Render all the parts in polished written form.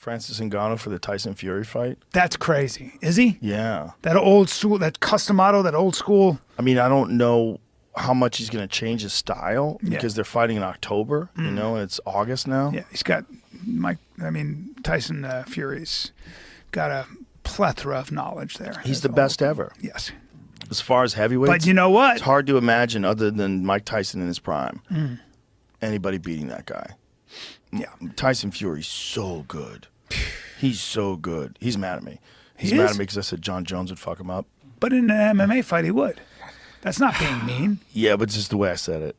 Francis Ngannou for the Tyson Fury fight. That's crazy. Is he? Yeah. That old school, that customato, that old school. I mean, I don't know how much he's going to change his style because they're fighting in October, you know, and it's August now. Yeah, he's got Tyson Fury's got a plethora of knowledge there. He's the best ever. Yes. As far as heavyweights. But you know what? It's hard to imagine, other than Mike Tyson in his prime, anybody beating that guy. Yeah. Tyson Fury's so good. He's so good. He's mad at me. He's He mad is? at me because I said John Jones would fuck him up. But in an MMA fight, he would. That's not being mean. Yeah, but it's just the way I said it.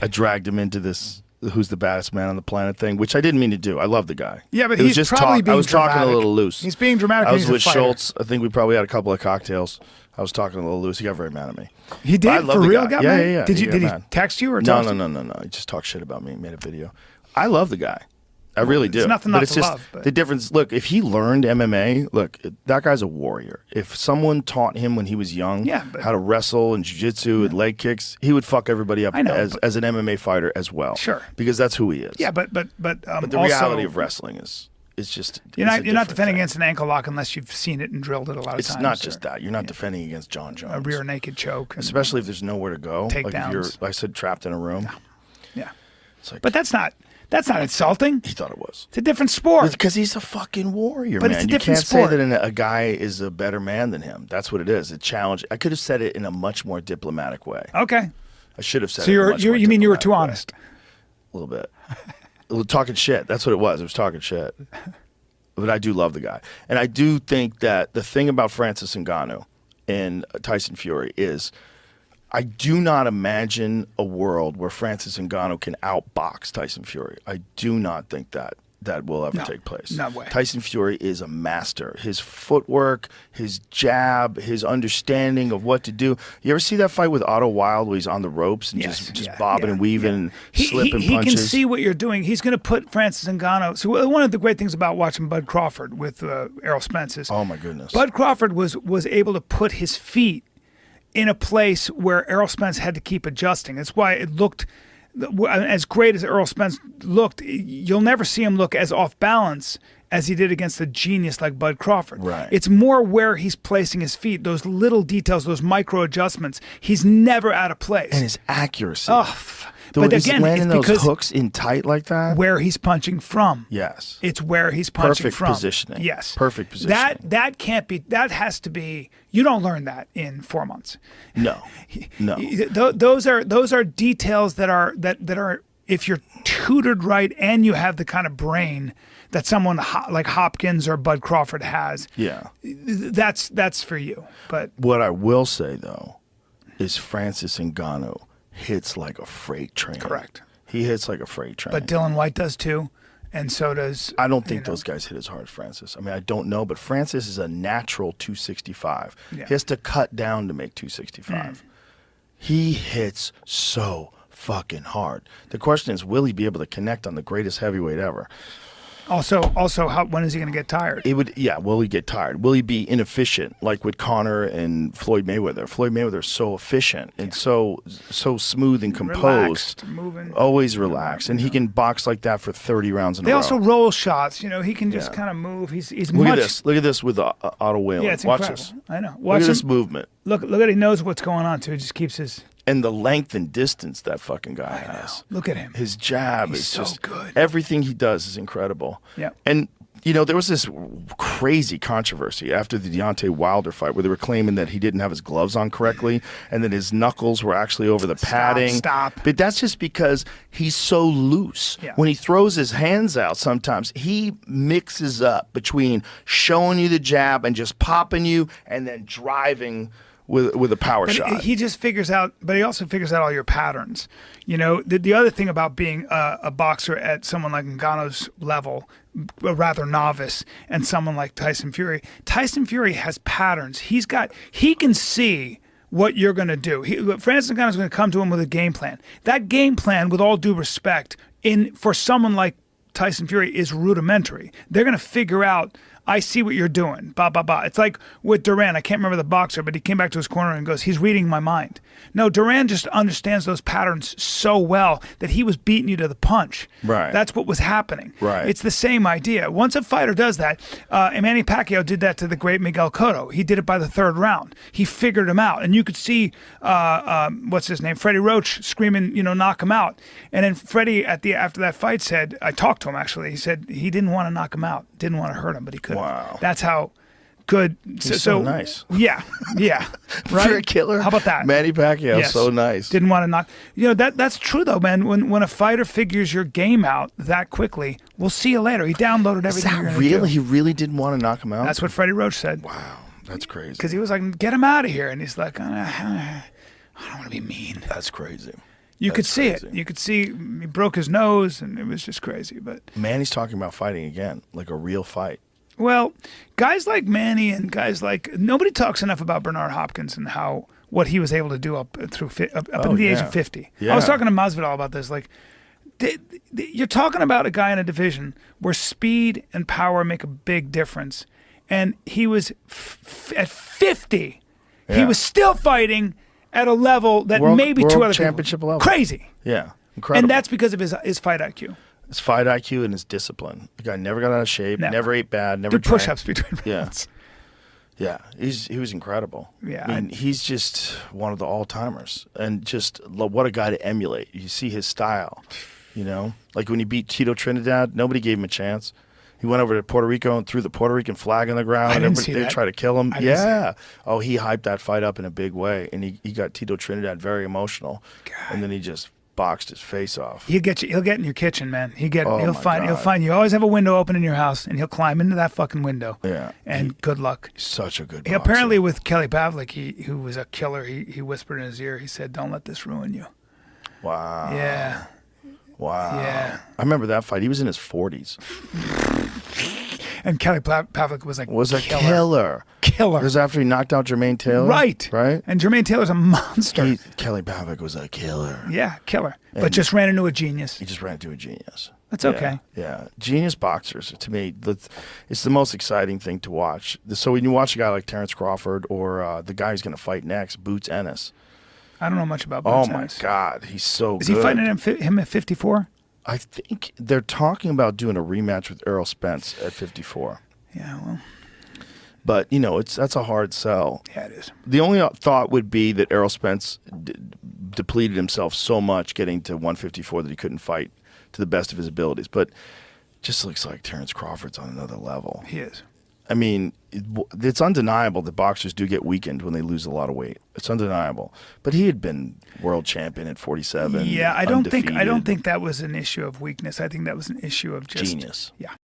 I dragged him into this who's the baddest man on the planet thing, which I didn't mean to do. I love the guy. Yeah, but It was he's just probably being I was talking a dramatic. little loose. He's being dramatic. I when was he's a with fighter. Schultz. I think we probably had a couple of cocktails. I was talking a little loose. He got very mad at me. He did? I love For the real? guy. Got Yeah, mad? yeah, yeah. Did He he got mad. text you or No, talk to you? no. He just talked shit about me. Made a video. I love the guy. I really do. There's nothing but not it's to just love, but- the difference. Look, if he learned MMA, look, that guy's a warrior. If someone taught him when he was young how to wrestle and jiu-jitsu and leg kicks, he would fuck everybody up I know, as an MMA fighter as well. Sure. Because that's who he is. Yeah, but the also, reality of wrestling is just You're it's a not different defending thing. against an ankle lock unless you've seen it and drilled it a lot of It's times. not just that. You're not defending against John Jones. A rear naked choke. And, Especially if there's nowhere to go. Like if you're, Takedowns. like I said, trapped in a room. Yeah. It's like, But that's not insulting. he thought it was. It's a different sport. Because he's a fucking warrior, But man. it's a You different can't sport. say that a guy is a better man than him. That's what it is. A challenge. I could have said it in a much more diplomatic way. Okay. I should have said So it in a much more you mean you were diplomatic too way. honest? A little bit. Talking shit. That's what it was. It was talking shit. But I do love the guy. And I do think that the thing about Francis Ngannou and Tyson Fury is I do not imagine a world where Francis Ngannou can outbox Tyson Fury. I do not think that will ever take place. No way. Tyson Fury is a master. His footwork, his jab, his understanding of what to do. You ever see that fight with Otto Wild where he's on the ropes and just bobbing and weaving and slipping he punches? can see what you're doing. He's going to put Francis Ngannou. So one of the great things about watching Bud Crawford with Errol Spence is, oh my goodness, Bud Crawford was able to put his feet in a place where Errol Spence had to keep adjusting. That's why it looked as great as Errol Spence looked. You'll never see him look as off balance as he did against a genius like Bud Crawford. Right. It's more where he's placing his feet, those little details, those micro adjustments. He's never out of place. And his accuracy. But again, landing it's those because hooks in tight like that. where he's punching from. Yes. It's where he's punching Perfect from. positioning. Yes. Perfect positioning. That can't be. That has to be. You don't learn that in 4 months. No. No. Those are details that are if you're tutored right and you have the kind of brain that someone like Hopkins or Bud Crawford has. Yeah. That's for you. But what I will say though is Francis Ngannou hits like a freight train. Correct. He hits like a freight train. But Dylan White does too, and so does. I don't think those guys hit as hard as Francis. I mean, I don't know, but Francis is a natural 265. Yeah. He has to cut down to make 265. He hits so fucking hard. The question is, will he be able to connect on the greatest heavyweight ever? Also, when is he going to get tired? Will he get tired? Will he be inefficient like with Conor and Floyd Mayweather? Floyd Mayweather is so efficient and so smooth and composed. Relaxed, moving. Always relaxed. And he can box like that for 30 rounds in a They row. also roll shots. He can just kind of move. He's Look much. at this. Look at this with Otto Whalen. Yeah, it's Watch incredible. this. I know. Look at this movement. Look at he knows what's going on too. He just keeps his. And the length and distance that fucking guy has. Look at him. His jab He's is so just good. Everything he does is incredible. Yeah. And there was this crazy controversy after the Deontay Wilder fight where they were claiming that he didn't have his gloves on correctly and that his knuckles were actually over the padding. Stop. But that's just because he's so loose. Yeah. When he throws his hands out sometimes, he mixes up between showing you the jab and just popping you and then driving with a power shot. He just figures out, but he also figures out all your patterns. The other thing about being a boxer at someone like Ngannou's level, a rather novice, and someone like Tyson Fury has patterns. He can see what you're going to do. Francis Ngannou's going to come to him with a game plan. That game plan, with all due respect, for someone like Tyson Fury, is rudimentary. They're going to figure out I see what you're doing. Blah, blah, blah. It's like with Duran. I can't remember the boxer, but he came back to his corner and goes, he's reading my mind. No, Duran just understands those patterns so well that he was beating you to the punch. Right. That's what was happening. Right. It's the same idea. Once a fighter does that, Manny Pacquiao did that to the great Miguel Cotto. He did it by the third round. He figured him out. And you could see, what's his name, Freddie Roach screaming, knock him out. And then Freddie, after that fight, said, I talked to him actually, he said he didn't want to knock him out, didn't want to hurt him, but he couldn't. Wow. That's how good. He's so nice. Yeah, right? For a killer. How about that? Manny Pacquiao, Yes. so nice. Didn't want to knock. That's true though, man. When a fighter figures your game out that quickly, we'll see you later. He downloaded everything. Is you're that gonna real? do. He really didn't want to knock him out? That's what Freddie Roach said. Wow, that's crazy. Because he was like, get him out of here. And he's like, I don't want to be mean. That's crazy. You could That's see crazy. it. You could see he broke his nose, and it was just crazy. But Manny's talking about fighting again, like a real fight. well, guys like Manny and guys like nobody talks enough about Bernard Hopkins and what he was able to do up until the age of 50. Yeah. I was talking to Masvidal about this. Like, you're talking about a guy in a division where speed and power make a big difference, and he was at 50. He Yeah. was still fighting at a level that maybe two other championship people. level. Crazy. Yeah, incredible. And that's because of his fight IQ. his fight IQ and his discipline. The guy never got out of shape, never ate bad, never did drank. push-ups between rounds. Yeah, he was incredible. Yeah, I mean, he's just one of the all-timers, and just what a guy to emulate. You see his style, like when he beat Tito Trinidad, nobody gave him a chance. He went over to Puerto Rico and threw the Puerto Rican flag on the ground. I didn't see They that. tried to kill him. I didn't see Yeah. Oh, he hyped that fight up in a big way, and he got Tito Trinidad very emotional, and then he just boxed his face off. He'll get you. He'll get in your kitchen, man. Oh, He'll find you. Always have a window open in your house, and he'll climb into that fucking window. Yeah. And good luck. Such a good He, boxer. apparently, with Kelly Pavlik, who was a killer, he whispered in his ear. He said, "Don't let this ruin you." Wow. Yeah. Wow. Yeah. I remember that fight. He was in his 40s. And Kelly Pavlik was like Was a killer. Killer. It was after he knocked out Jermaine Taylor. Right. Right? And Jermaine Taylor's a monster. Kelly Pavlik was a killer. Yeah, killer. But And- just ran into a genius. He just ran into a genius. That's Yeah, okay. Yeah. Genius boxers, to me, it's the most exciting thing to watch. So when you watch a guy like Terrence Crawford or the guy who's going to fight next, Bout Ennis. I don't know much about Oh, Bout my Ennis. God. He's so good. Is he fighting him at 54? I think they're talking about doing a rematch with Errol Spence at 54. Yeah, well, But, that's a hard sell. yeah, it is. The only thought would be that Errol Spence depleted himself so much getting to 154 that he couldn't fight to the best of his abilities. But just looks like Terrence Crawford's on another level. He is. I mean, it's undeniable that boxers do get weakened when they lose a lot of weight. It's undeniable. But he had been world champion at 47. Yeah, I don't undefeated. think that was an issue of weakness. I think that was an issue of just Genius. Yeah.